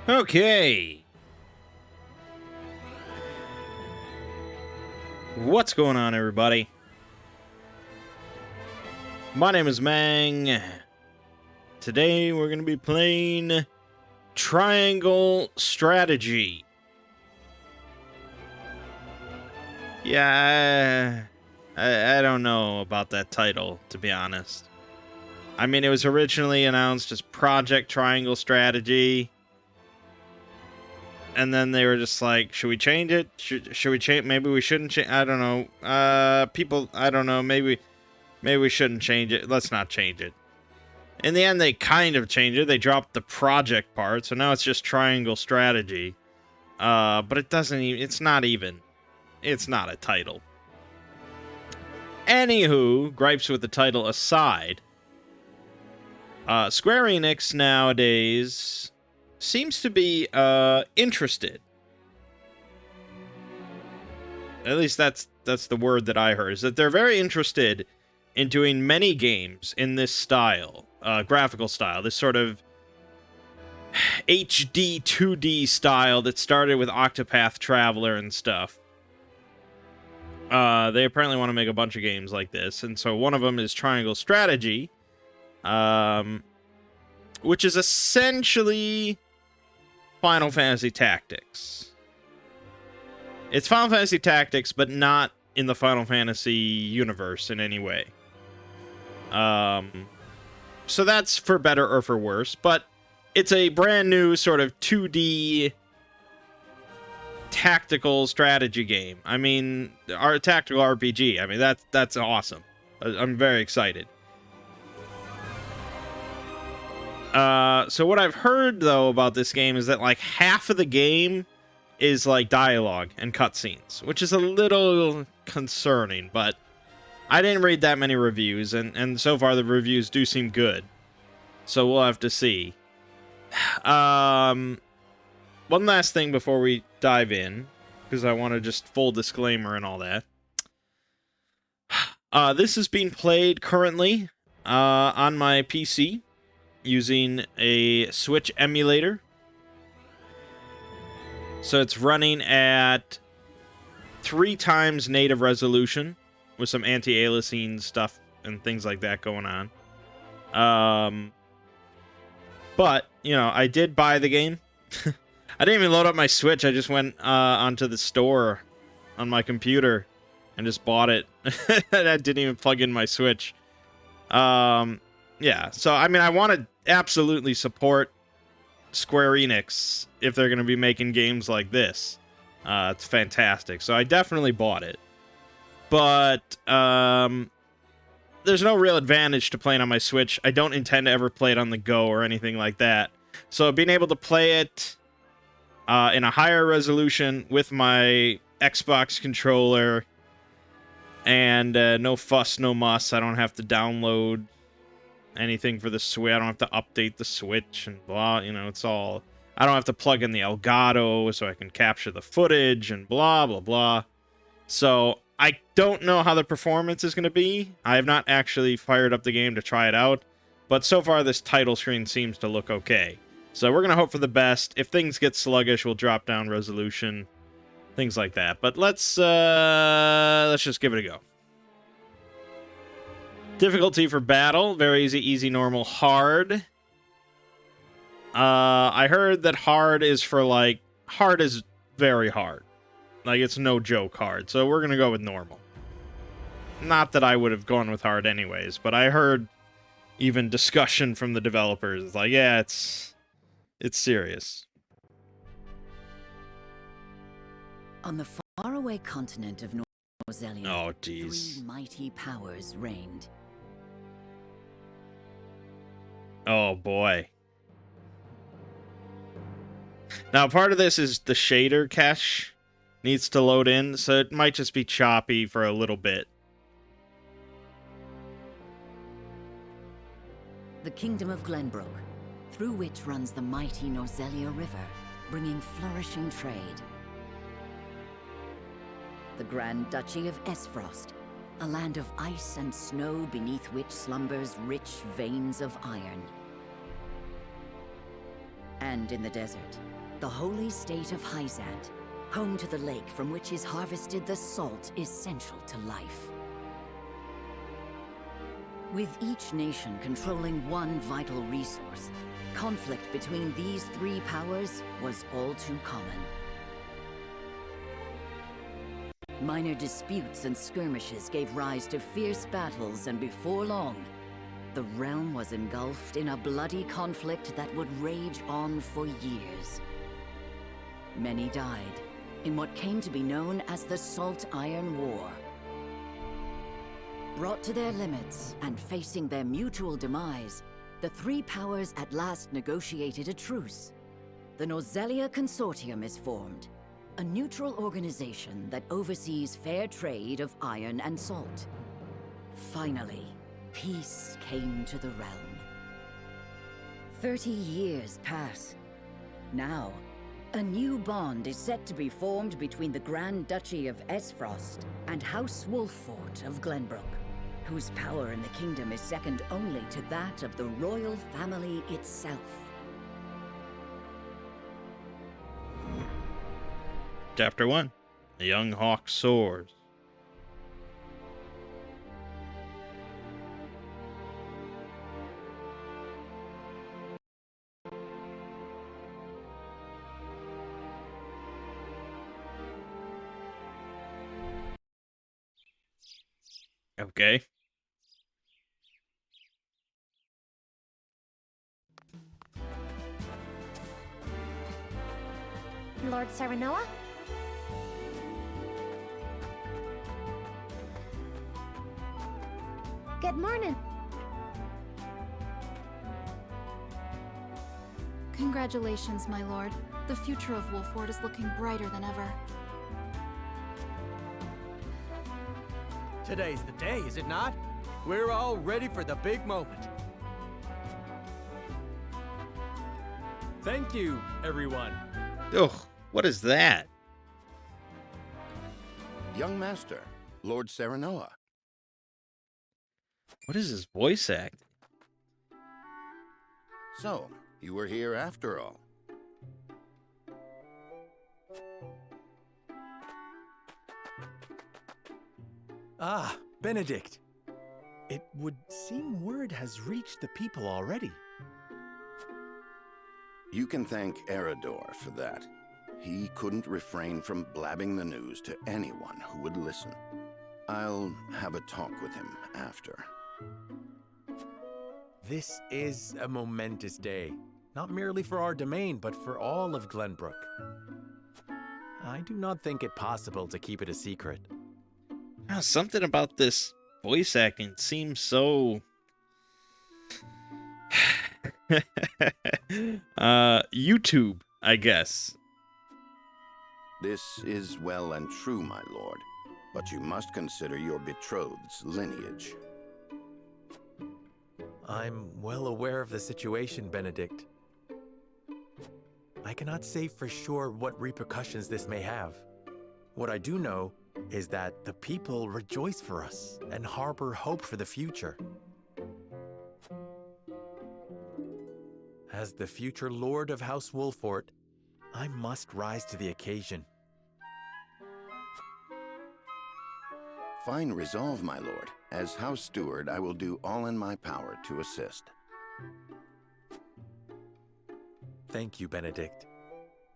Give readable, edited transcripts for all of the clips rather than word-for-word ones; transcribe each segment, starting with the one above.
Okay. What's going on, everybody? My name is Mangg. Today we're going to be playing Triangle Strategy. Yeah, I don't know about that title, to be honest. I mean, it was originally announced as Project Triangle Strategy. And then they were just like, should we change it? Should we change? Maybe we shouldn't change. I don't know. I don't know. Maybe we shouldn't change it. Let's not change it. In the end, they kind of changed it. They dropped the project part, so now it's just Triangle Strategy. But it doesn't even. It's not even. It's not a title. Anywho, gripes with the title aside, Square Enix nowadays seems to be interested. At least that's the word that I heard, is that they're very interested in doing many games in this style, graphical style, this sort of HD 2D style that started with Octopath Traveler and stuff. They apparently want to make a bunch of games like this, and so one of them is Triangle Strategy, which is essentially Final Fantasy Tactics. It's Final Fantasy Tactics, but not in the Final Fantasy universe in any way. So that's for better or for worse, but it's a brand new sort of 2D tactical strategy game. I mean, our tactical RPG. I mean, that's awesome. I'm very excited. So what I've heard, though, about this game is that, like, half of the game is, like, dialogue and cutscenes, which is a little concerning, but I didn't read that many reviews, and so far the reviews do seem good. So we'll have to see. One last thing before we dive in, because I want to just full disclaimer and all that. This is being played currently on my PC, using a Switch emulator. So it's running at 3 times native resolution with some anti-aliasing stuff and things like that going on. But, you know, I did buy the game. I didn't even load up my Switch. I just went onto the store on my computer and just bought it. I didn't even plug in my Switch. Yeah, so, I mean, I want to absolutely support Square Enix if they're going to be making games like this. It's fantastic. So I definitely bought it. But there's no real advantage to playing on my Switch. I don't intend to ever play it on the go or anything like that. So being able to play it in a higher resolution with my Xbox controller and no fuss, no muss. I don't have to download anything for the Switch. I don't have to update the Switch and blah, you know, it's all... I don't have to plug in the Elgato so I can capture the footage and blah, blah, blah. So, I don't know how the performance is going to be. I have not actually fired up the game to try it out, but so far this title screen seems to look okay. So, we're going to hope for the best. If things get sluggish, we'll drop down resolution, things like that. But let's just give it a go. Difficulty for battle, very easy, normal, hard. I heard that hard is for, like, hard is very hard. Like, it's no joke hard, so we're gonna go with normal. Not that I would have gone with hard anyways, but I heard even discussion from the developers. It's like, yeah, it's serious. On the faraway continent of Norzelia, Oh, jeez. 3 mighty powers reigned. Oh, boy. Now, part of this is the shader cache needs to load in, so it might just be choppy for a little bit. The kingdom of Glenbrook, through which runs the mighty Norzelia River, bringing flourishing trade. The Grand Duchy of Esfrost, a land of ice and snow beneath which slumbers rich veins of iron. land in the desert, the holy state of Hyzant, home to the lake from which is harvested the salt essential to life. With each nation controlling one vital resource, conflict between these three powers was all too common. Minor disputes and skirmishes gave rise to fierce battles, and before long, the realm was engulfed in a bloody conflict that would rage on for years. Many died in what came to be known as the Salt Iron War. Brought to their limits and facing their mutual demise, the three powers at last negotiated a truce. The Nozelia Consortium is formed, a neutral organization that oversees fair trade of iron and salt. Finally, peace came to the realm. 30 years pass. Now, a new bond is set to be formed between the Grand Duchy of Esfrost and House Wolffort of Glenbrook, whose power in the kingdom is second only to that of the royal family itself. Chapter 1. The Young Hawk Soars. Okay. Lord Serenoa? Good morning. Congratulations, my lord. The future of Wolffort is looking brighter than ever. Today's the day, is it not? We're all ready for the big moment. Thank you, everyone. Ugh, what is that? Young Master, Lord Serenoa. What is his voice act? So, you were here after all. Ah, Benedict. It would seem word has reached the people already. You can thank Eridor for that. He couldn't refrain from blabbing the news to anyone who would listen. I'll have a talk with him after. This is a momentous day, not merely for our domain, but for all of Glenbrook. I do not think it possible to keep it a secret. Something about this voice acting seems so... YouTube, I guess. This is well and true, my lord, but you must consider your betrothed's lineage. I'm well aware of the situation, Benedict. I cannot say for sure what repercussions this may have. What I do know is that the people rejoice for us and harbor hope for the future. As the future Lord of House Wolffort, I must rise to the occasion. Fine resolve, my lord. As House Steward, I will do all in my power to assist. Thank you, Benedict.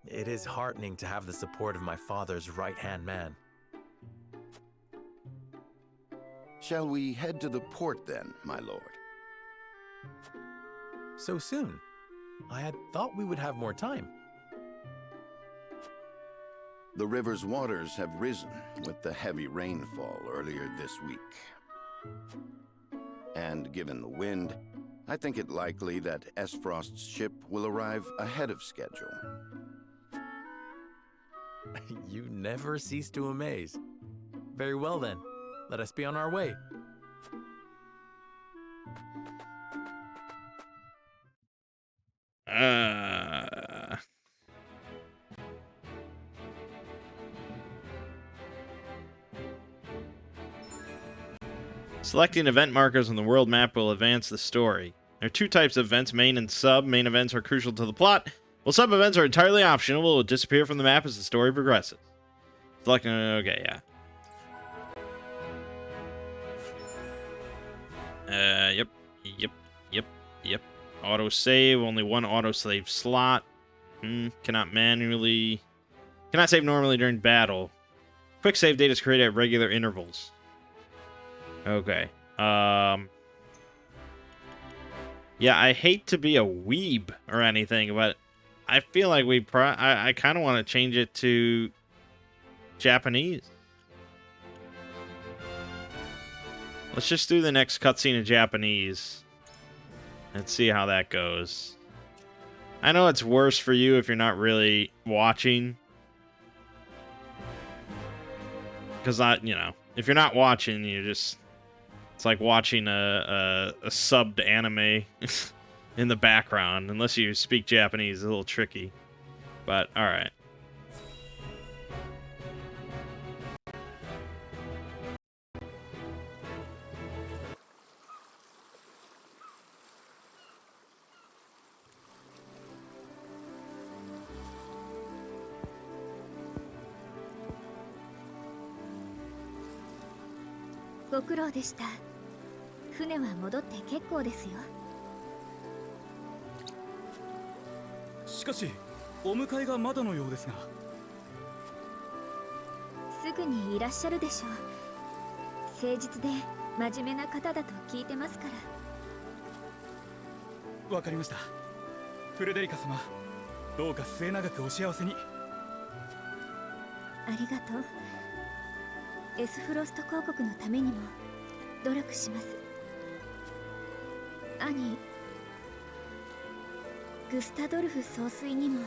It is heartening to have the support of my father's right-hand man. Shall we head to the port then, my lord? So soon? I had thought we would have more time. The river's waters have risen with the heavy rainfall earlier this week. And given the wind, I think it likely that Esfrost's ship will arrive ahead of schedule. You never cease to amaze. Very well then, let us be on our way. Selecting event markers on the world map will advance the story. There are two types of events, main and sub. Main events are crucial to the plot, Well, some events are entirely optional. Will disappear from the map as the story progresses. Selecting. Okay, yeah. Yep. Auto save. Only one auto save slot. Cannot save normally during battle. Quick save data is created at regular intervals. Okay. Yeah, I hate to be a weeb or anything, but I feel like I kind of want to change it to Japanese. Let's just do the next cutscene in Japanese. Let's see how that goes. I know it's worse for you if you're not really watching. Because, if you're not watching, it's like watching a subbed anime in the background. Unless you speak Japanese, it's a little tricky. But, alright.ご苦労でした。船は戻って結構ですよ。しかし、お迎えがまだのようですが。すぐにいらっしゃるでしょう。誠実で真面目な方だと聞いてますから。わかりました。フレデリカ様、どうか末永くお幸せに。ありがとう。エスフロスト公国のためにも努力します。兄グスタドルフ総帥にも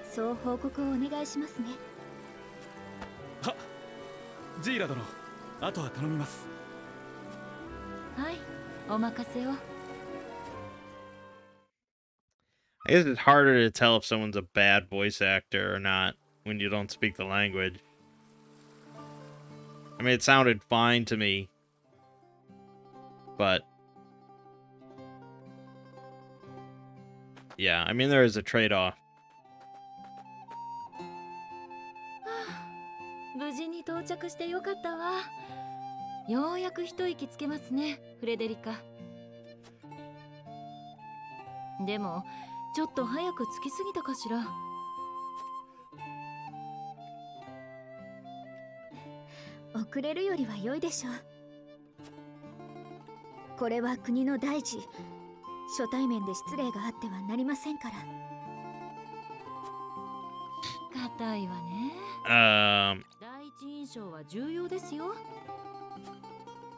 そう報告をお願いしますね。は、ジーラ殿、あとは頼みます。はい、お任せを。I guess it's harder to tell if someone's a bad voice actor or not when you don't speak the language. I mean, it sounded fine to me, but yeah, I mean, there is a trade-off. 無事に到着してよかったわ。ようやく一息つけますね、フレデリカ。でも、ちょっと早く着きすぎたかしら。遅れるよりは良いでしょう。これは国の大事。初対面で失礼があってはなりませんから。硬いわね。第一印象は重要ですよ。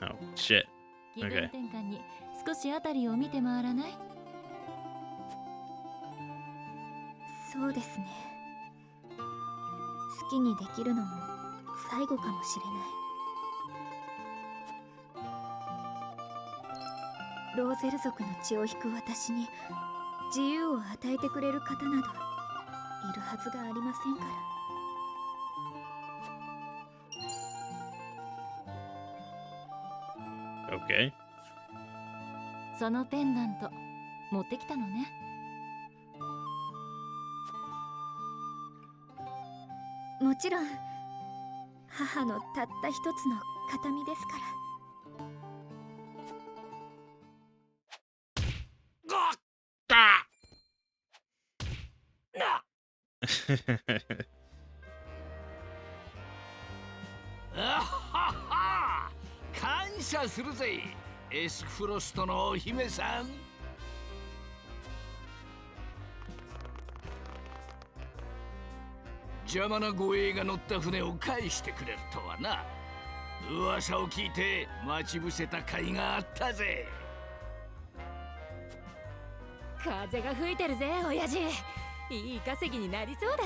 Oh, shit. 気分転換に少しあたりを見て回らない？そうですね。好きにできるのも最後かもしれない。ローゼル族の血を引く私に自由を与えてくれる方などいるはずがありませんから。Okay. そのペンダント持ってきたのね。もちろん母のたった一つの形見ですから。感謝するぜ、エスフロストのお姫さん。邪魔な護衛が乗った船を返してくれるとはな。噂を聞いて待ち伏せた甲斐があったぜ。風が吹いてるぜ、親父。いい稼ぎになりそうだ。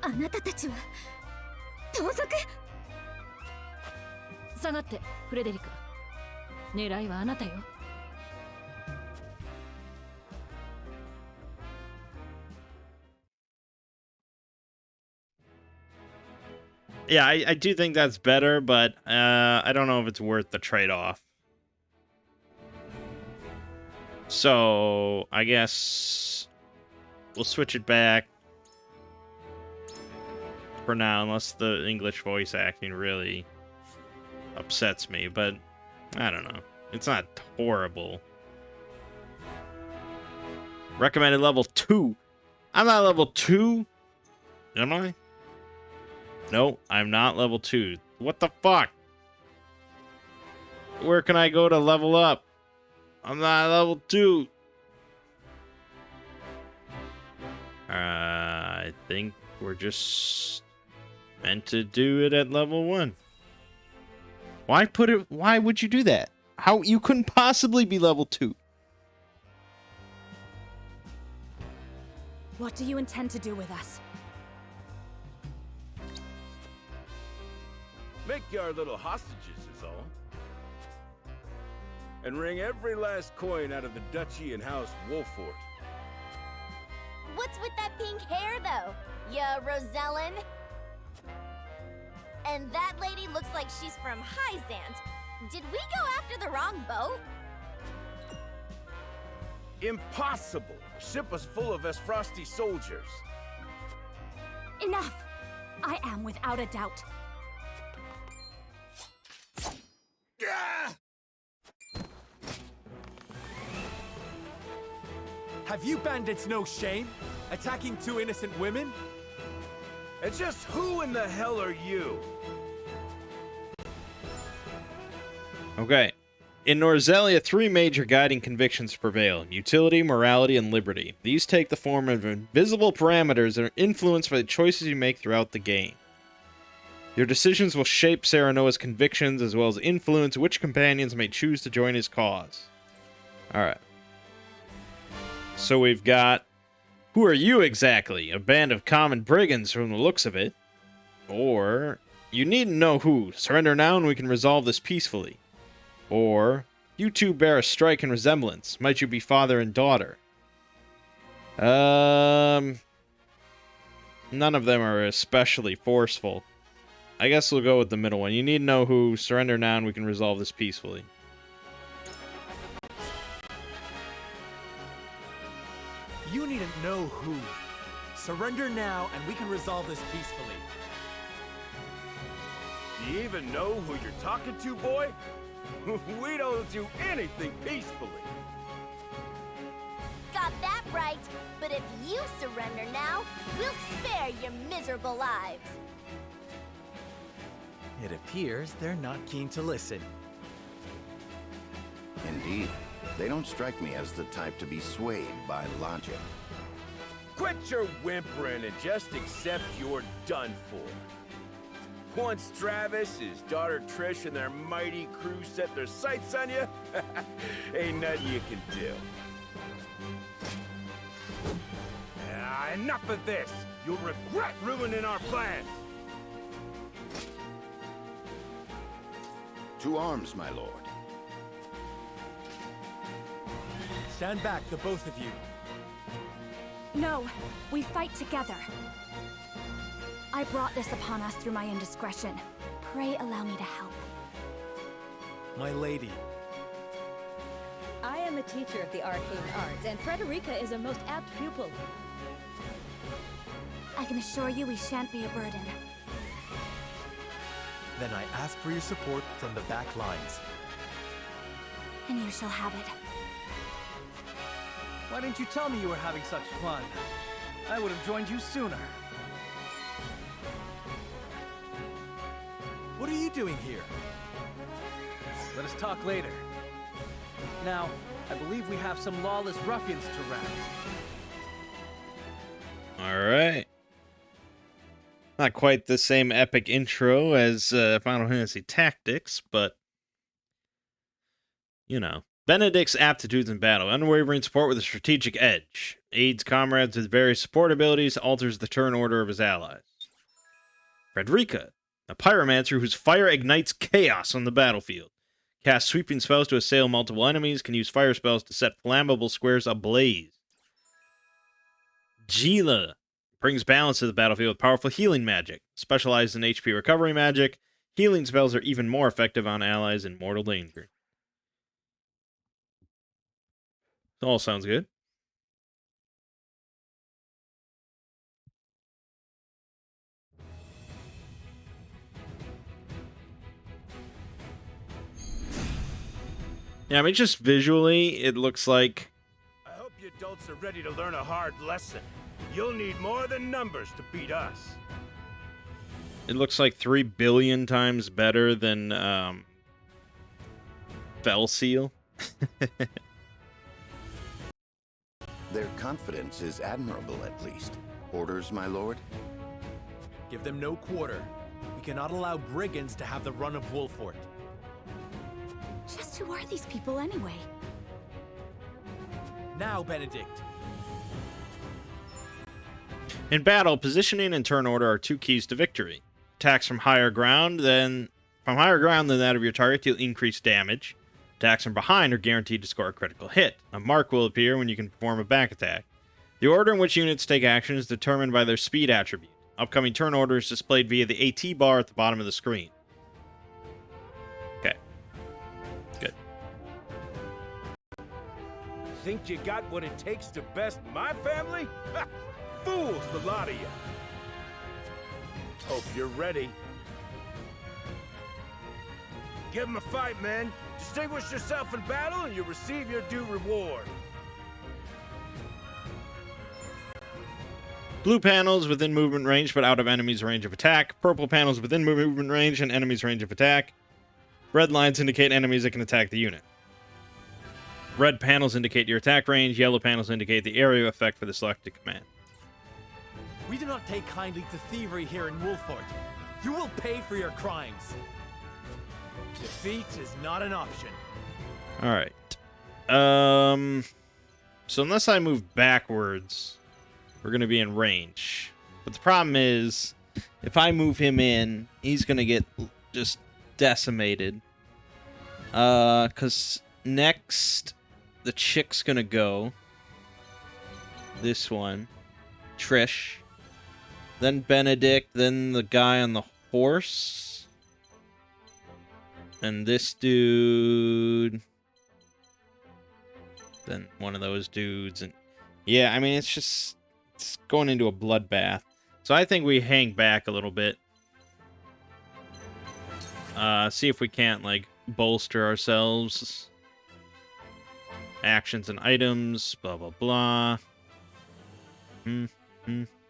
あなたたちは盗賊？下がって、フレデリカ。狙いはあなたよ。Yeah, I do think that's better, but I don't know if it's worth the trade-off. So, I guess we'll switch it back for now, unless the English voice acting really upsets me, but I don't know. It's not horrible. Recommended level 2. I'm not level 2. Am I? No, I'm not level 2. What the fuck? Where can I go to level up? I'm not level 2. I think we're just meant to do it at level 1. Why would you do that? How you couldn't possibly be level 2? What do you intend to do with us? Make you our little hostages is all. And wring every last coin out of the duchy and house Wolfort. What's with that pink hair, though? Ya Rosellen? And that lady looks like she's from Hyzant. Did we go after the wrong boat? Impossible! The ship was full of Vesfrosti soldiers. Enough! I am without a doubt. Ah! Have you bandits no shame? Attacking 2 innocent women? And just who in the hell are you? Okay. In Norzelia, 3 major guiding convictions prevail: utility, morality, and liberty. These take the form of invisible parameters that are influenced by the choices you make throughout the game. Your decisions will shape Serenoa's convictions, as well as influence which companions may choose to join his cause. Alright. So we've got... Who are you exactly? A band of common brigands from the looks of it. Or... You needn't know who. Surrender now and we can resolve this peacefully. Or... You two bear a striking resemblance. Might you be father and daughter? None of them are especially forceful. I guess we'll go with the middle one. You need to know who. Surrender now and we can resolve this peacefully. You needn't know who. Surrender now and we can resolve this peacefully. Do you even know who you're talking to, boy? We don't do anything peacefully. Got that right. But if you surrender now, we'll spare your miserable lives. It appears they're not keen to listen. Indeed. They don't strike me as the type to be swayed by logic. Quit your whimpering and just accept you're done for. Once Travis, his daughter Trish, and their mighty crew set their sights on you, ain't nothing you can do. Enough of this! You'll regret ruining our plans! To arms, my lord. Stand back, the both of you. No, we fight together. I brought this upon us through my indiscretion. Pray allow me to help. My lady. I am a teacher of the arcane arts, and Frederica is a most apt pupil. I can assure you we shan't be a burden. Then I ask for your support from the back lines. And you shall have it. Why didn't you tell me you were having such fun? I would have joined you sooner. What are you doing here? Let us talk later. Now, I believe we have some lawless ruffians to round. Alright. Not quite the same epic intro as Final Fantasy Tactics, but... You know. Benedict's aptitudes in battle. Unwavering support with a strategic edge. Aids comrades with various support abilities. Alters the turn order of his allies. Frederica. A pyromancer whose fire ignites chaos on the battlefield. Casts sweeping spells to assail multiple enemies. Can use fire spells to set flammable squares ablaze. Gila. Brings balance to the battlefield with powerful healing magic. Specialized in HP recovery magic. Healing spells are even more effective on allies in mortal danger. All sounds good. Yeah, I mean, just visually, it looks like... I hope you adults are ready to learn a hard lesson. You'll need more than numbers to beat us. It looks like 3 billion times better than, Fell Seal. Their confidence is admirable, at least. Orders, my lord? Give them no quarter. We cannot allow brigands to have the run of Wolfort. Just who are these people anyway? Now, Benedict. In battle, positioning and turn order are 2 keys to victory. Attacks from higher ground than that of your target deal increased damage. Attacks from behind are guaranteed to score a critical hit. A mark will appear when you can perform a back attack. The order in which units take action is determined by their speed attribute. Upcoming turn order is displayed via the AT bar at the bottom of the screen. Okay. Good. Think you got what it takes to best my family? Ha! Fools, the lot of you. Hope you're ready. Give 'em a fight, man. Distinguish yourself in battle and you'll receive your due reward. Blue panels within movement range but out of enemy's range of attack. Purple panels within movement range and enemy's range of attack. Red lines indicate enemies that can attack the unit. Red panels indicate your attack range. Yellow panels indicate the area of effect for the selected command. We do not take kindly to thievery here in Wolfort. You will pay for your crimes. Defeat is not an option. All right. So unless I move backwards, we're going to be in range. But the problem is, if I move him in, he's going to get just decimated. Because next, the chick's going to go. This one. Trish. Then Benedict. Then the guy on the horse. And this dude. Then one of those dudes. And yeah, I mean, it's going into a bloodbath. So I think we hang back a little bit. See if we can't, like, bolster ourselves. Actions and items. Blah, blah, blah.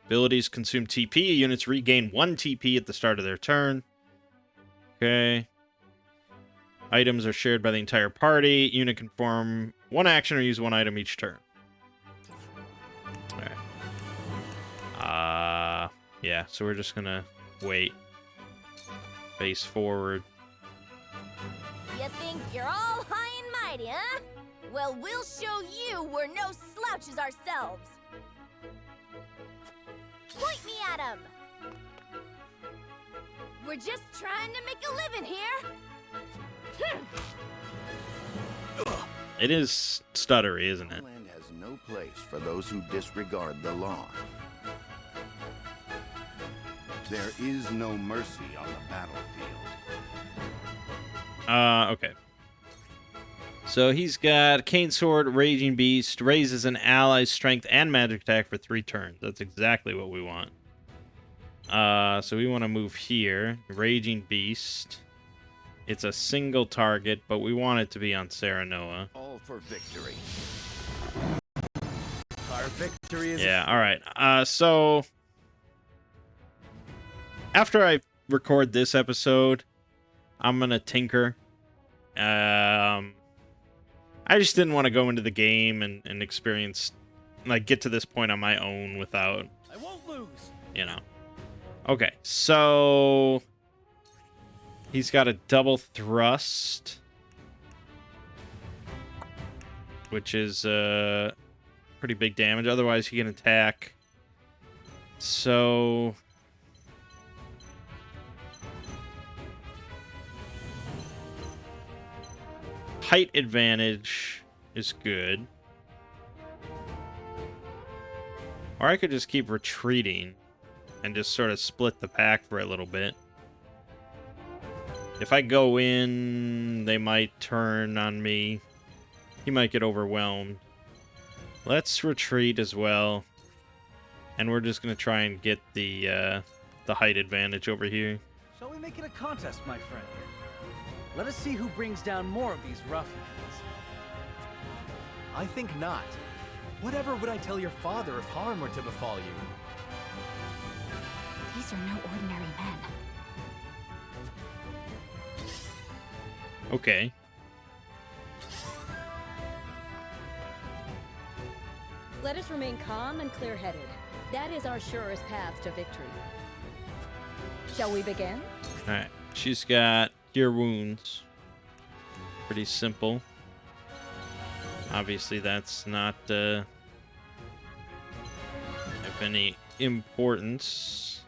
Abilities consume TP. Units regain 1 TP at the start of their turn. Okay. Items are shared by the entire party. Unit can perform 1 action or use 1 item each turn. Alright. Yeah, so we're just gonna wait. Face forward. You think you're all high and mighty, huh? Well, we'll show you we're no slouches ourselves. Point me at 'em. We're just trying to make a living here. It is stuttery, isn't it? Land has no place for those who disregard the law. There is no mercy on the battlefield. Okay. So he's got Cane Sword, Raging Beast, raises an ally's strength and magic attack for 3 turns. That's exactly what we want. So we want to move here. Raging Beast. It's a single target, but we want it to be on Serenoa. All for victory. Our victory is... Yeah, alright. So... after I record this episode, I'm gonna tinker. I just didn't want to go into the game and experience... like, get to this point on my own without... I won't lose. You know. Okay, so... he's got a double thrust, which is pretty big damage. Otherwise, he can attack. So... height advantage is good. Or I could just keep retreating and just sort of split the pack for a little bit. If I go in, they might turn on me. He might get overwhelmed. Let's retreat as well. And we're just going to try and get the height advantage over here. Shall we make it a contest, my friend? Let us see who brings down more of these ruffians. I think not. Whatever would I tell your father if harm were to befall you? These are no ordinary men. Okay. Let us remain calm and clear-headed. That is our surest path to victory. Shall we begin? Alright. She's got Cure Wounds. Pretty simple. Obviously, that's not of any importance.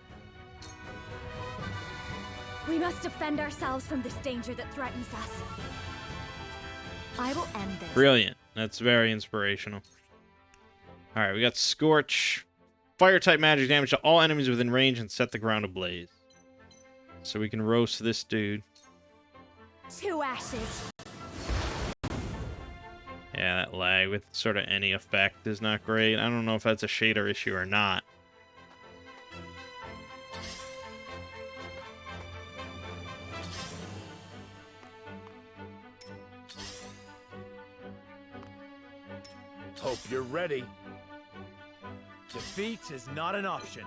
We must defend ourselves from this danger that threatens us. I will end this. Brilliant. That's very inspirational. Alright, we got Scorch. Fire-type magic damage to all enemies within range and set the ground ablaze. So we can roast this dude. 2 ashes. Yeah, that lag with sort of any effect is not great. I don't know if that's a shader issue or not. Hope you're ready. Defeat is not an option.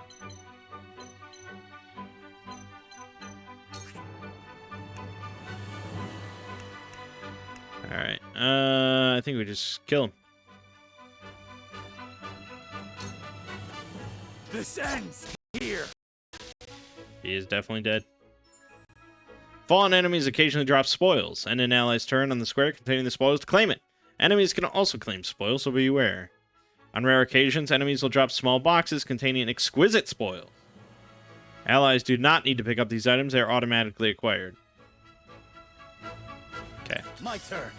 Alright, I think we just kill him. This ends here. He is definitely dead. Fallen enemies occasionally drop spoils, and an ally's turn on the square containing the spoils to claim it. Enemies can also claim spoils, so beware. On rare occasions, enemies will drop small boxes containing exquisite spoils. Allies do not need to pick up these items, they are automatically acquired. Okay. My turn.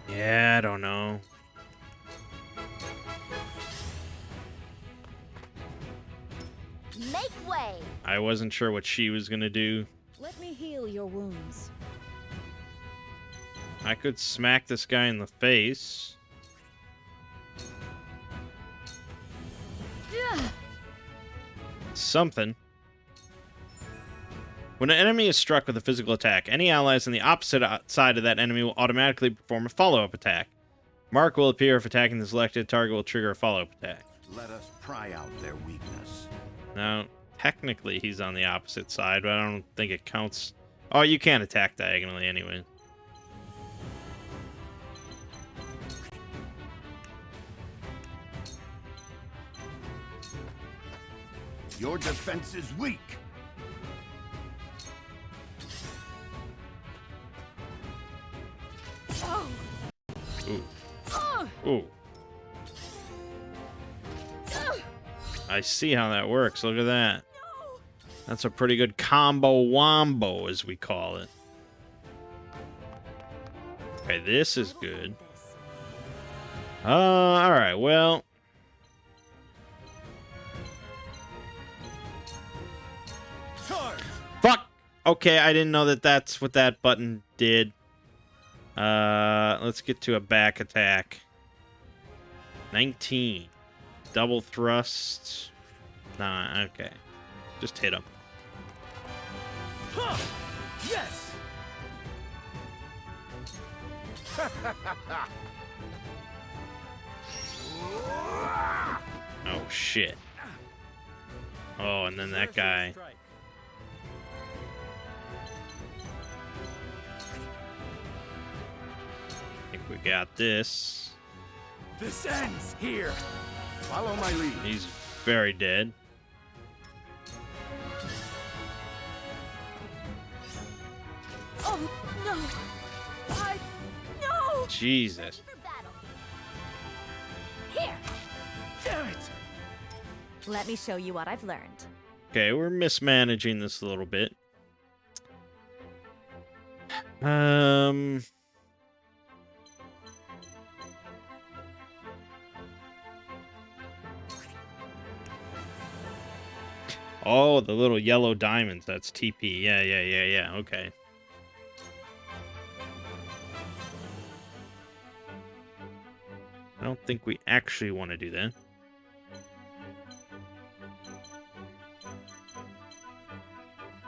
Yeah, I don't know. Make way! I wasn't sure what she was gonna do. Let me heal your wounds. I could smack this guy in the face. Something. When an enemy is struck with a physical attack, any allies on the opposite side of that enemy will automatically perform a follow-up attack. Mark will appear if attacking the selected target will trigger a follow-up attack. Let us pry out their weakness. Now, technically he's on the opposite side, but I don't think it counts. Oh, you can't attack diagonally anyway. Your defense is weak. Ooh. Ooh. I see how that works. Look at that. That's a pretty good combo wombo, as we call it. Okay, this is good. Alright, well. Fuck! Okay, I didn't know that that's what that button did. Let's get to a back attack. 19. Double thrust. Nah, okay. Just hit him. Huh. Yes. Oh, shit. Oh, and then that guy. I think we got this. This ends here. Follow my lead. He's very dead. Oh, no. No! Jesus. Here! Damn it! Let me show you what I've learned. Okay, we're mismanaging this a little bit. Oh, the little yellow diamonds. That's TP. Yeah. Okay. I don't think we actually want to do that.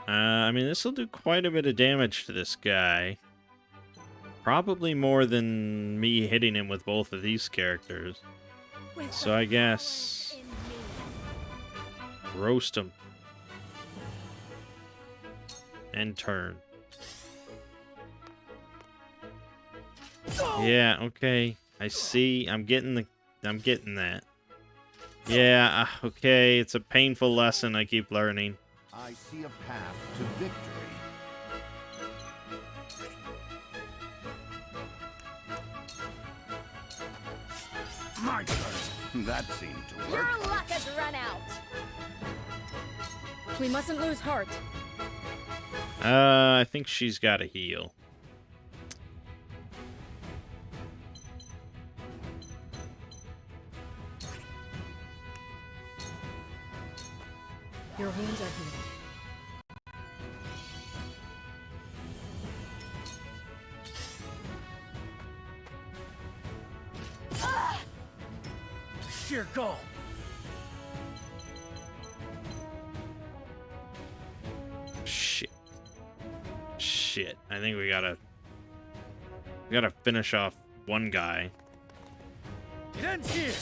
I mean, this will do quite a bit of damage to this guy. Probably more than me hitting him with both of these characters. So I guess... roast him. And turn. Yeah, okay. I see. I'm getting that. Yeah, okay. It's a painful lesson I keep learning. I see a path to victory. My turn. That seemed to work. Your luck has run out. We mustn't lose heart. I think she's got to heal. Your wounds are healed. Sheer goal. Shit. I think we gotta finish off one guy. It ends here.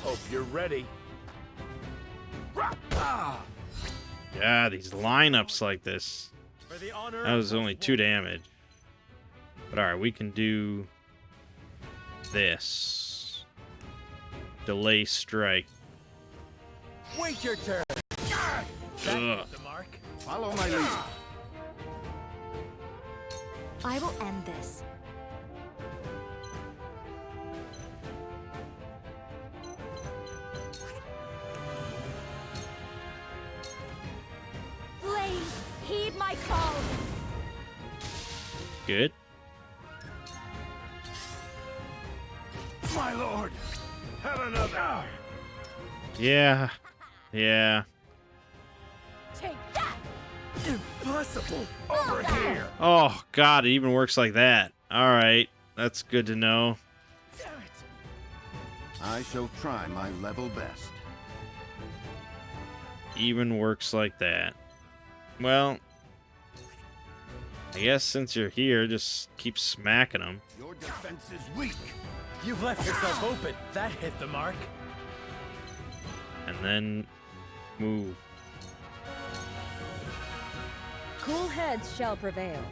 Hope you're ready. Yeah, these lineups like this. That was only 2 damage. But alright, we can do this. Delay strike. Wait your turn. Ugh. The mark. Follow my lead. I will end this. Please, heed my call. Good. My lord, have another. Yeah. Yeah. Take that. Impossible. Over here. Oh, God, it even works like that. Alright. That's good to know. Damn it. I shall try my level best. Even works like that. Well, I guess since you're here, just keep smacking them. Your defense is weak. You've left yourself open. That hit the mark. And then move. Cool heads shall prevail.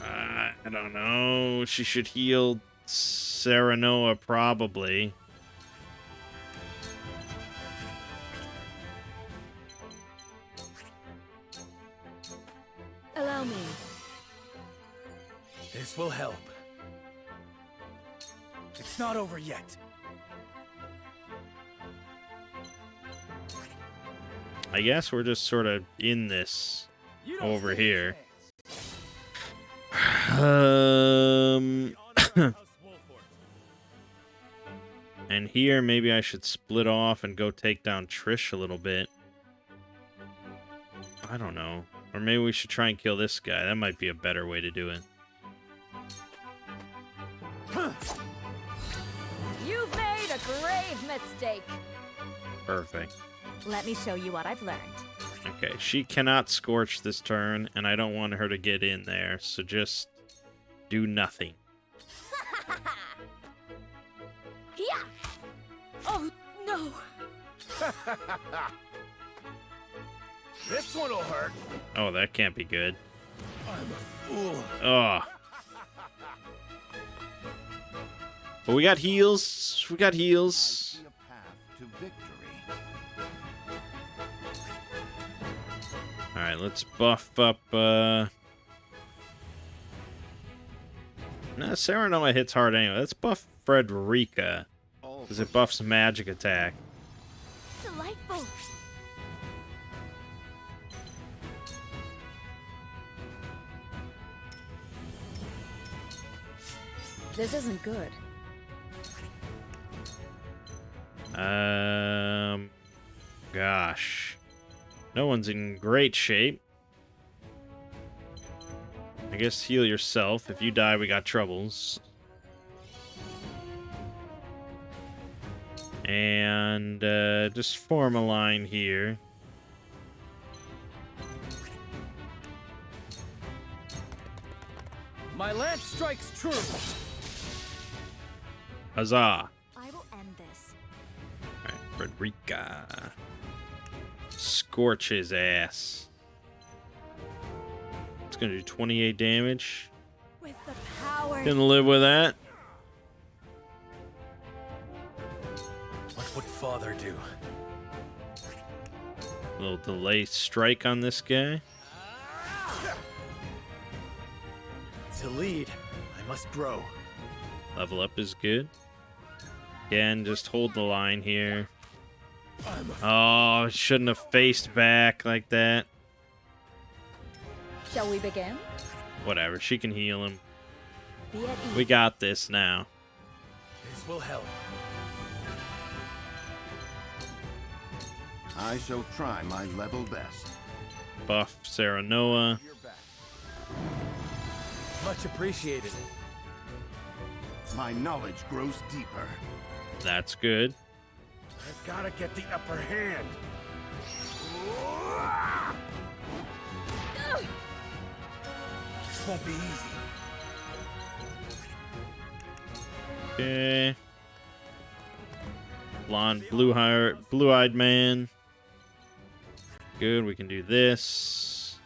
I don't know. She should heal Serenoa, probably. Allow me. This will help. It's not over yet. I guess we're just sort of in this over here. And here, maybe I should split off and go take down Trish a little bit. I don't know. Or maybe we should try and kill this guy. That might be a better way to do it. You've made a grave mistake. Perfect. Let me show you what I've learned. Okay, she cannot scorch this turn, and I don't want her to get in there, so just do nothing. Yeah. Oh no. This one'll hurt. Oh, that can't be good. I'm a fool. Oh. But we got heals. We got heals. I see a path to victory. Alright, let's buff up, No, Serenoa hits hard anyway. Let's buff Frederica, because it buffs magic attack. Delightful. This isn't good. Gosh. No one's in great shape. I guess heal yourself. If you die, we got troubles. And just form a line here. My lance strikes true. Huzzah. I will end this. Alright, Frederica. Scorch his ass. It's gonna do 28 damage. With the power. Can live with that. What would Father do? A little delay strike on this guy. To lead, I must grow. Level up is good. Again, just hold the line here. Oh, shouldn't have faced back like that. Shall we begin? Whatever, she can heal him. Be at ease. We got this now. This will help. I shall try my level best. Buff Sarah Noah. Much appreciated. My knowledge grows deeper. That's good. I've gotta get the upper hand. This won't be easy. Okay. Blonde, blue-eyed man. Good, we can do this.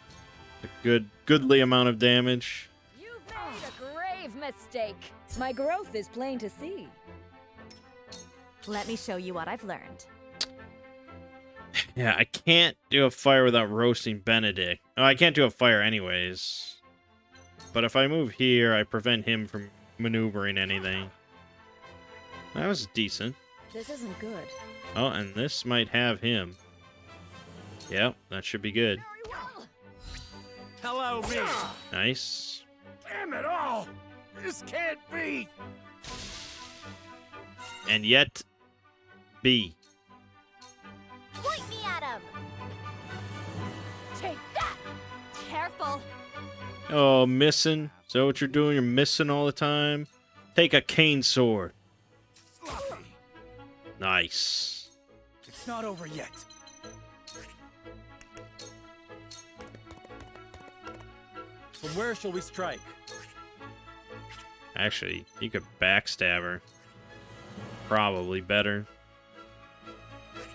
A goodly amount of damage. You've made a grave mistake. My growth is plain to see. Let me show you what I've learned. Yeah, I can't do a fire without roasting Benedict. Oh, I can't do a fire anyways. But if I move here, I prevent him from maneuvering anything. That was decent. This isn't good. Oh, and this might have him. Yep, that should be good. Hello, me. Nice. Damn it all! This can't be. And yet, B. Point me at him! Take that! Careful. Oh, missing? Is that what you're doing? You're missing all the time? Take a cane sword. Sloppy. Nice. It's not over yet. From where shall we strike? Actually, you could backstab her. Probably better.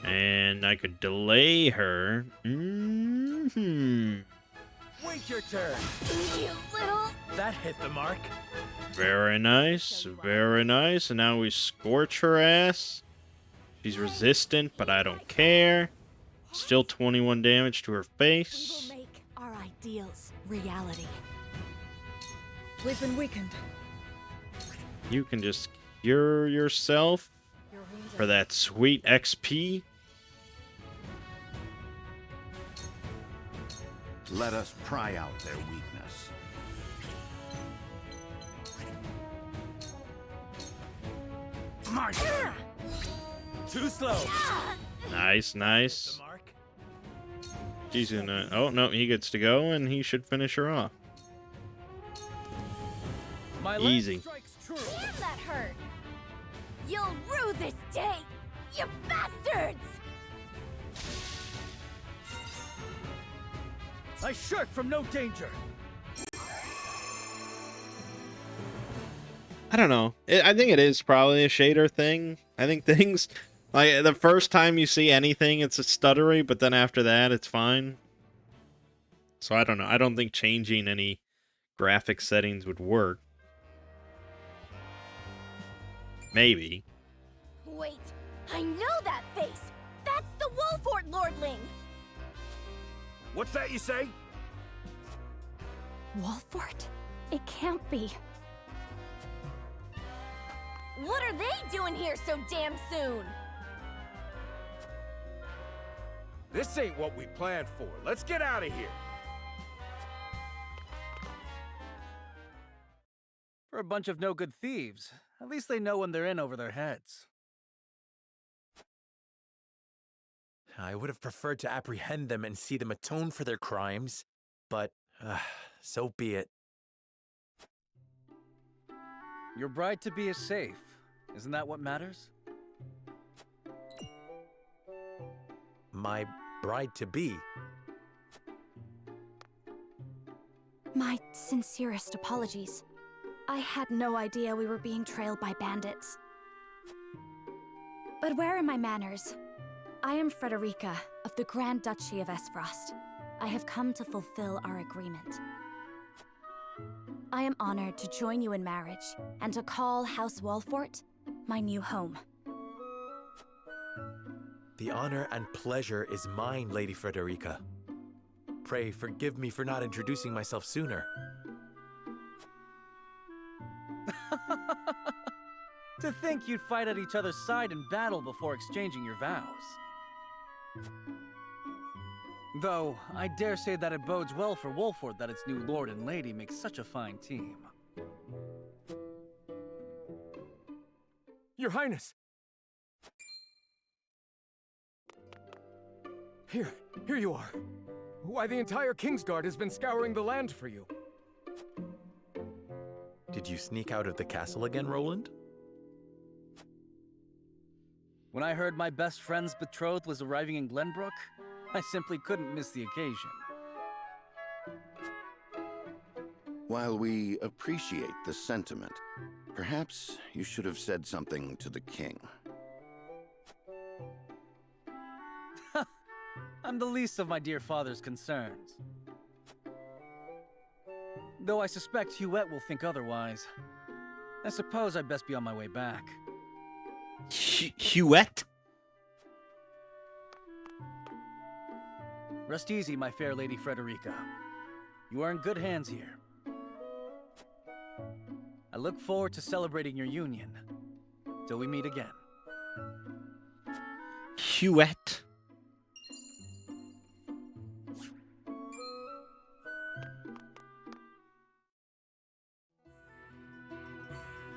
And I could delay her. Mm-hmm. Wait your turn. You little... That hit the mark. Very nice. Very nice. And now we scorch her ass. She's resistant, but I don't care. Still 21 damage to her We face. will make our ideals reality. We've been weakened. You can just cure yourself Your wounds for are that sweet XP. Let us pry out their weakness. My turn. Too slow. Nice, nice. The mark. She's gonna... Oh, no, he gets to go, and he should finish her off. My Easy. lance strikes true. Damn, that hurt! You'll rue this day, you bastards! I shirk from no danger. I don't know. I think it is probably a shader thing. I think things... Like, the first time you see anything, it's a stuttery, but then after that, it's fine. So I don't know. I don't think changing any graphic settings would work. Maybe. Wait, I know that face! That's the Wolfort Lordling! What's that you say? Wolfort? It can't be. What are they doing here so damn soon? This ain't what we planned for. Let's get out of here. For a bunch of no-good thieves, at least they know when they're in over their heads. I would have preferred to apprehend them and see them atone for their crimes, but so be it. Your bride-to-be is safe. Isn't that what matters? My bride-to-be? My sincerest apologies. I had no idea we were being trailed by bandits. But where are my manners? I am Frederica of the Grand Duchy of Esfrost. I have come to fulfill our agreement. I am honored to join you in marriage and to call House Walfort my new home. The honor and pleasure is mine, Lady Frederica. Pray forgive me for not introducing myself sooner. To think you'd fight at each other's side in battle before exchanging your vows. Though, I dare say that it bodes well for Wolford that its new lord and lady make such a fine team. Your Highness! Here you are. Why, the entire Kingsguard has been scouring the land for you. Did you sneak out of the castle again, Roland? When I heard my best friend's betrothed was arriving in Glenbrook, I simply couldn't miss the occasion. While we appreciate the sentiment, perhaps you should have said something to the king. I'm the least of my dear father's concerns. Though I suspect Huette will think otherwise. I suppose I'd best be on my way back. Huette? Rest easy, my fair Lady Frederica. You are in good hands here. I look forward to celebrating your union. Till we meet again. Huette?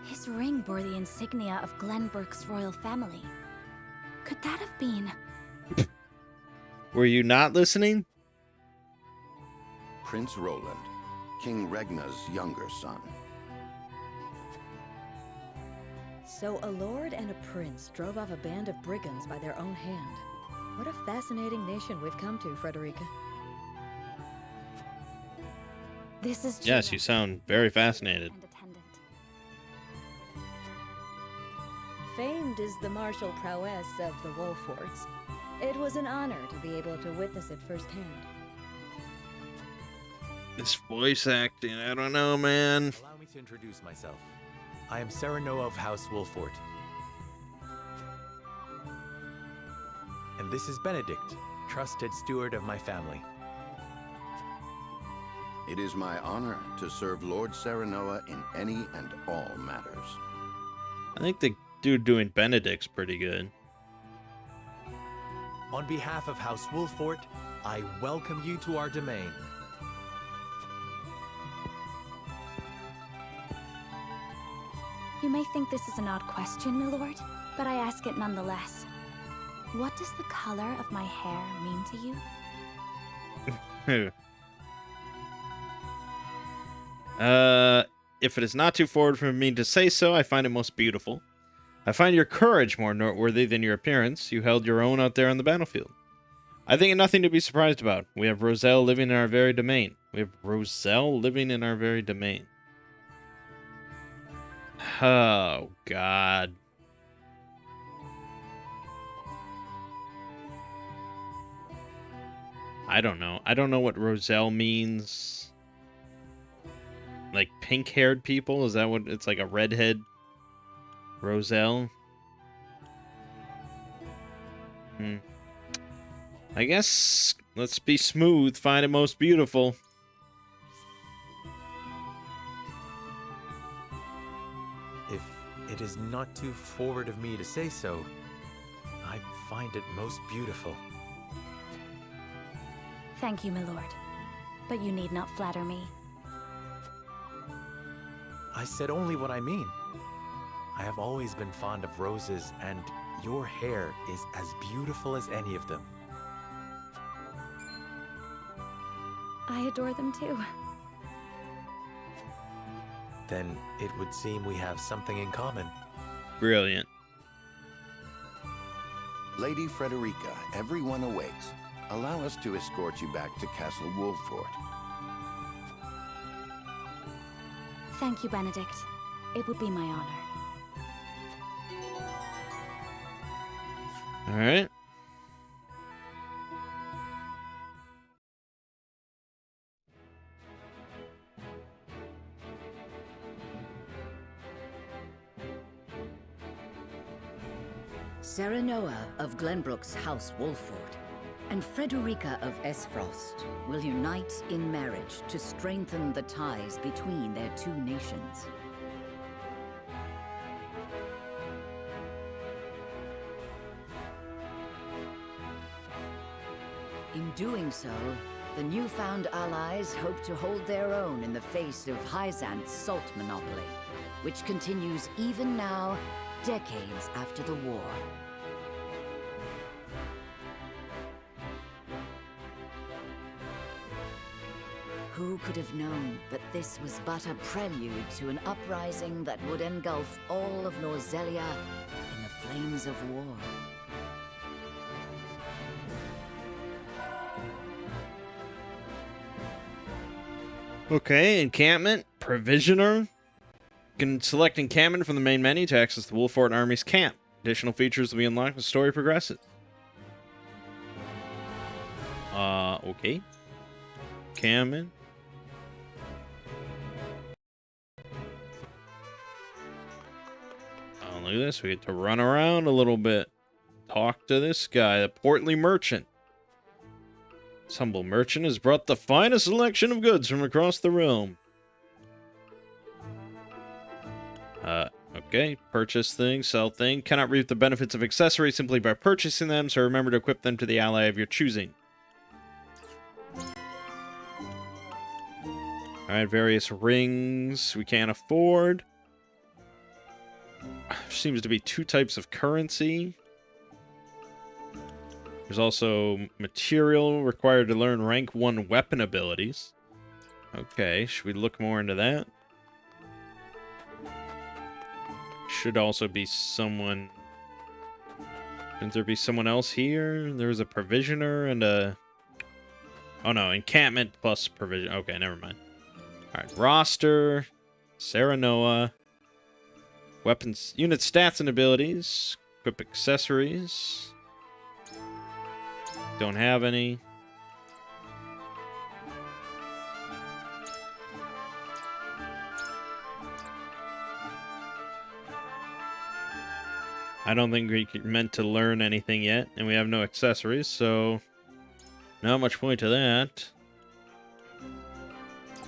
His ring bore the insignia of Glenbrook's royal family. Could that have been... Were you not listening? Prince Roland, King Regna's younger son. So a lord and a prince drove off a band of brigands by their own hand. What a fascinating nation we've come to, Frederica. This is Yes, you sound very fascinated. Famed is the martial prowess of the Wolforts. It was an honor to be able to witness it firsthand. This voice acting, I don't know, man. Allow me to introduce myself. I am Serenoa of House Wolfort. And this is Benedict, trusted steward of my family. It is my honor to serve Lord Serenoa in any and all matters. I think the dude doing Benedict's pretty good. On behalf of House Wolfort, I welcome you to our domain. You may think this is an odd question, my lord, but I ask it nonetheless. What does the color of my hair mean to you? If it is not too forward for me to say so, I find it most beautiful. I find your courage more noteworthy than your appearance. You held your own out there on the battlefield. I think it nothing to be surprised about. We have Roselle living in our very domain. Oh, God. I don't know. I don't know what Roselle means. Like pink-haired people? Is that what it's like, a redhead Roselle? I guess let's be smooth. Find it most beautiful. If it is not too forward of me to say so, I find it most beautiful. Thank you, my lord. But you need not flatter me. I said only what I mean. I have always been fond of roses, and your hair is as beautiful as any of them. I adore them too. Then it would seem we have something in common. Brilliant. Lady Frederica, everyone awakes. Allow us to escort you back to Castle Wolffort. Thank you, Benedict. It would be my honor. All right. Serenoa of Glenbrook's House Wolffort and Frederica of Esfrost will unite in marriage to strengthen the ties between their two nations. In doing so, the newfound allies hope to hold their own in the face of Hyzant's salt monopoly, which continues even now, decades after the war. Who could have known that this was but a prelude to an uprising that would engulf all of Norzelia in the flames of war? Okay, encampment, provisioner. You can select encampment from the main menu to access the Wolffort Army's camp. Additional features will be unlocked as the story progresses. Okay. Encampment. Oh, look at this. We get to run around a little bit. Talk to this guy, the portly merchant. This humble merchant has brought the finest selection of goods from across the realm. Okay. Purchase thing, sell thing. Cannot reap the benefits of accessories simply by purchasing them, so remember to equip them to the ally of your choosing. Alright, various rings we can't afford. There seems to be two types of currency. There's also material required to learn rank 1 weapon abilities. Okay, should we look more into that? Should also be someone... Shouldn't there be someone else here? There's a provisioner and a... Oh no, encampment plus provision. Okay, never mind. Alright, roster. Serenoa. Weapons, unit stats and abilities. Equip accessories. Don't have any. I don't think we meant to learn anything yet, and we have no accessories, so not much point to that.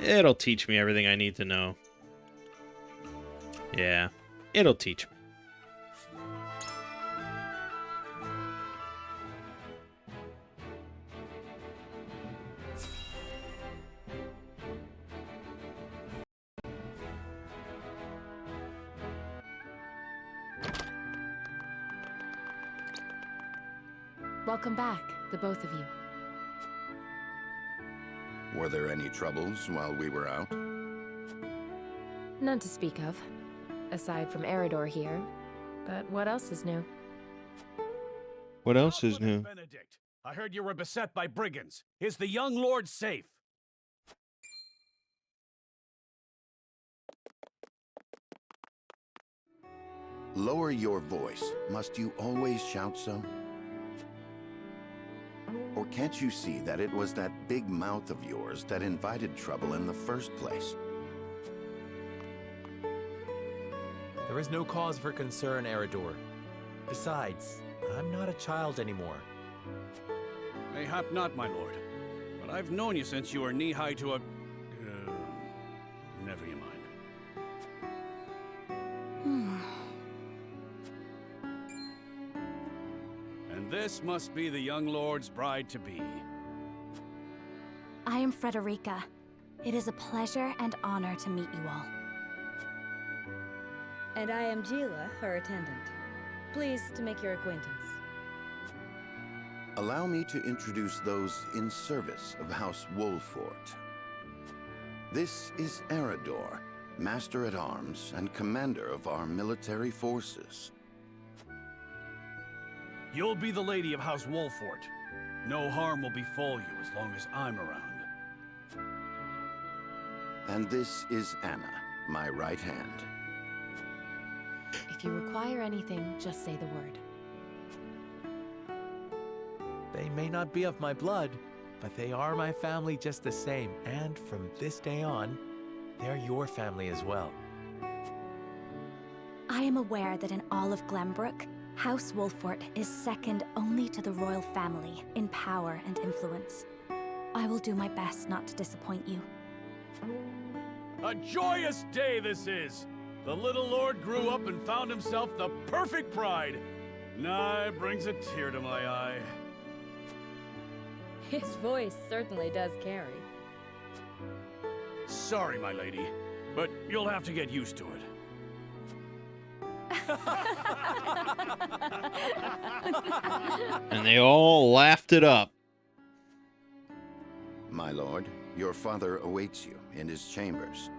It'll teach me everything I need to know. Yeah, it'll teach me. Welcome back, the both of you. Were there any troubles while we were out? None to speak of, aside from Eridor here. But what else is new? What else is new? Benedict, I heard you were beset by brigands. Is the young lord safe? Lower your voice. Must you always shout so? Or can't you see that it was that big mouth of yours that invited trouble in the first place? There is no cause for concern, Eridor. Besides, I'm not a child anymore. Mayhap not, my lord. But I've known you since you were knee-high to a... never you mind. And this must be the young lord's bride-to-be. I am Frederica. It is a pleasure and honor to meet you all. And I am Gila, her attendant. Pleased to make your acquaintance. Allow me to introduce those in service of House Wolffort. This is Eridor, Master-at-Arms and commander of our military forces. You'll be the lady of House Wolfort. No harm will befall you as long as I'm around. And this is Anna, my right hand. If you require anything, just say the word. They may not be of my blood, but they are my family just the same. And from this day on, they're your family as well. I am aware that in all of Glenbrook, House Wolfort is second only to the royal family in power and influence. I will do my best not to disappoint you. A joyous day this is! The little lord grew up and found himself the perfect bride. Nigh brings a tear to my eye. His voice certainly does carry. Sorry, my lady, but you'll have to get used to it. And they all laughed it up. My lord, your father awaits you in his chambers.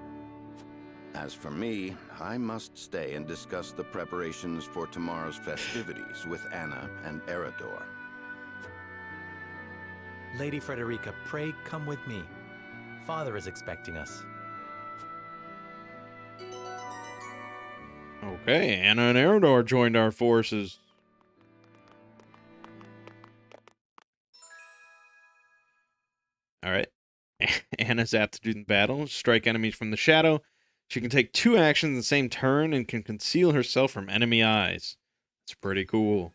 As for me, I must stay and discuss the preparations for tomorrow's festivities with Anna and Erador. Lady Frederica, pray come with me. Father is expecting us. Okay, Anna and Erador joined our forces. Alright. Anna's aptitude in battle. Strike enemies from the shadow. She can take 2 actions in the same turn and can conceal herself from enemy eyes. That's pretty cool.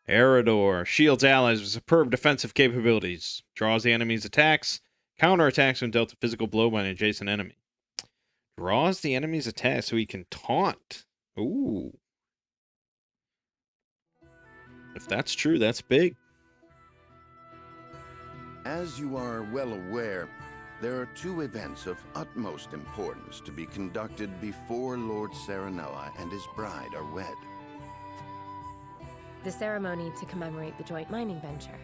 Erador shields allies with superb defensive capabilities. Draws the enemy's attacks. Counterattacks when dealt a physical blow by an adjacent enemy. Draws the enemy's attack so he can taunt. Ooh. If that's true, that's big. As you are well aware, there are 2 events of utmost importance to be conducted before Lord Serenoa and his bride are wed. The ceremony to commemorate the joint mining venture.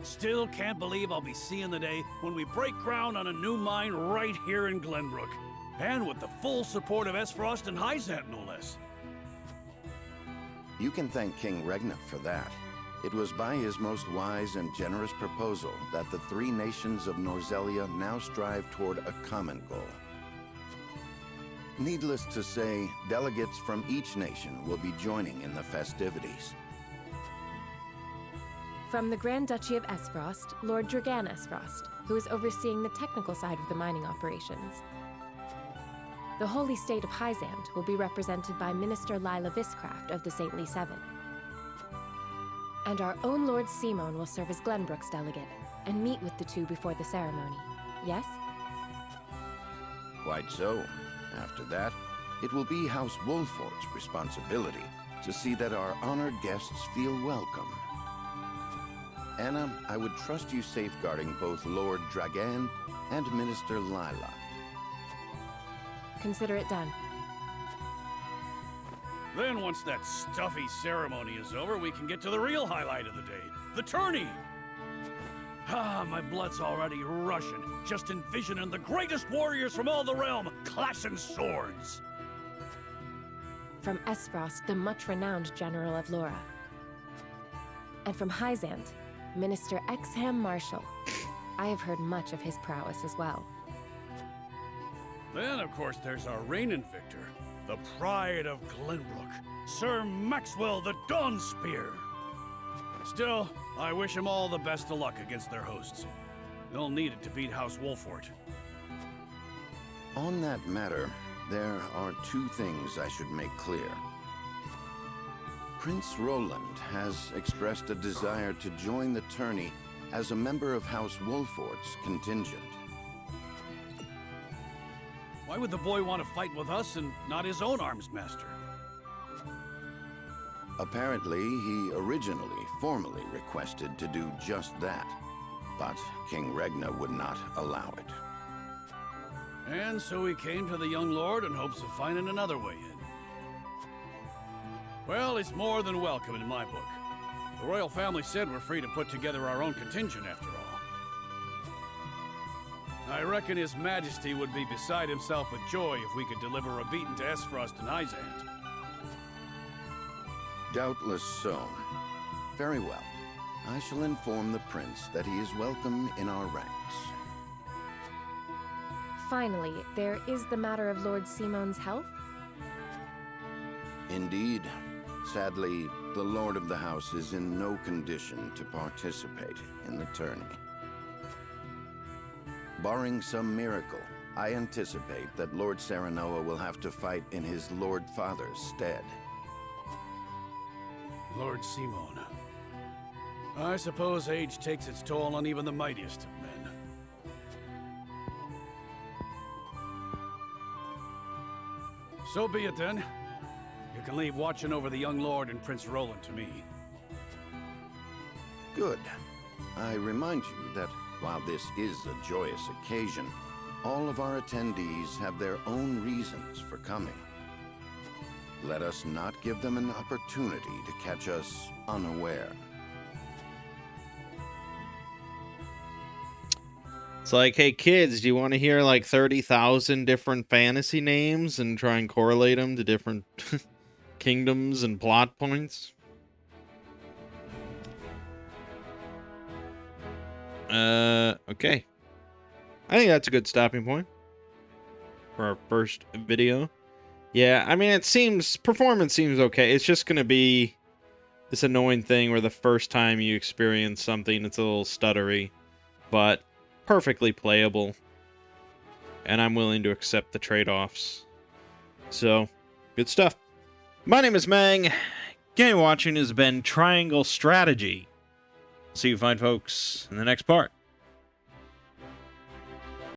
Still can't believe I'll be seeing the day when we break ground on a new mine right here in Glenbrook. And with the full support of Esfrost and Hyzant, no less. You can thank King Regna for that. It was by his most wise and generous proposal that the 3 nations of Norzelia now strive toward a common goal. Needless to say, delegates from each nation will be joining in the festivities. From the Grand Duchy of Esfrost, Lord Dragan Esfrost, who is overseeing the technical side of the mining operations. The Holy State of Hyzant will be represented by Minister Lila Viscraft of the Saintly Seven. And our own Lord Simon will serve as Glenbrook's delegate and meet with the 2 before the ceremony. Yes? Quite so. After that, it will be House Wolfort's responsibility to see that our honored guests feel welcome. Anna, I would trust you safeguarding both Lord Dragan and Minister Lila. Consider it done. Then once that stuffy ceremony is over, we can get to the real highlight of the day, the tourney! Ah, my blood's already rushing, just envisioning the greatest warriors from all the realm clashing swords. From Esfrost, the much-renowned General of Lora. And from Hyzant, Minister Exham Marshall. I have heard much of his prowess as well. Then, of course, there's our reigning victor, the pride of Glenbrook, Sir Maxwell the Dawnspear. Still, I wish him all the best of luck against their hosts. They'll need it to beat House Wolfort. On that matter, there are 2 things I should make clear. Prince Roland has expressed a desire to join the tourney as a member of House Wolfort's contingent. Why would the boy want to fight with us and not his own arms master? Apparently, he originally formally requested to do just that, but King Regna would not allow it. And so he came to the young lord in hopes of finding another way in. Well, it's more than welcome in my book. The royal family said we're free to put together our own contingent after all. I reckon His Majesty would be beside himself with joy if we could deliver a beating to Esfrost and Izant. Doubtless so. Very well. I shall inform the prince that he is welcome in our ranks. Finally, there is the matter of Lord Simon's health. Indeed. Sadly, the Lord of the House is in no condition to participate in the tourney. Barring some miracle, I anticipate that Lord Serenoa will have to fight in his Lord Father's stead. Lord Simon. I suppose age takes its toll on even the mightiest of men. So be it then. You can leave watching over the young lord and Prince Roland to me. Good. I remind you that while this is a joyous occasion, all of our attendees have their own reasons for coming. Let us not give them an opportunity to catch us unaware. It's like, hey kids, do you want to hear like 30,000 different fantasy names and try and correlate them to different kingdoms and plot points? Okay. I think that's a good stopping point for our first video. Yeah, I mean, performance seems okay. It's just going to be this annoying thing where the first time you experience something, it's a little stuttery, but perfectly playable. And I'm willing to accept the trade-offs. So, good stuff. My name is Mangg. Game watching has been Triangle Strategy. See you fine folks in the next part.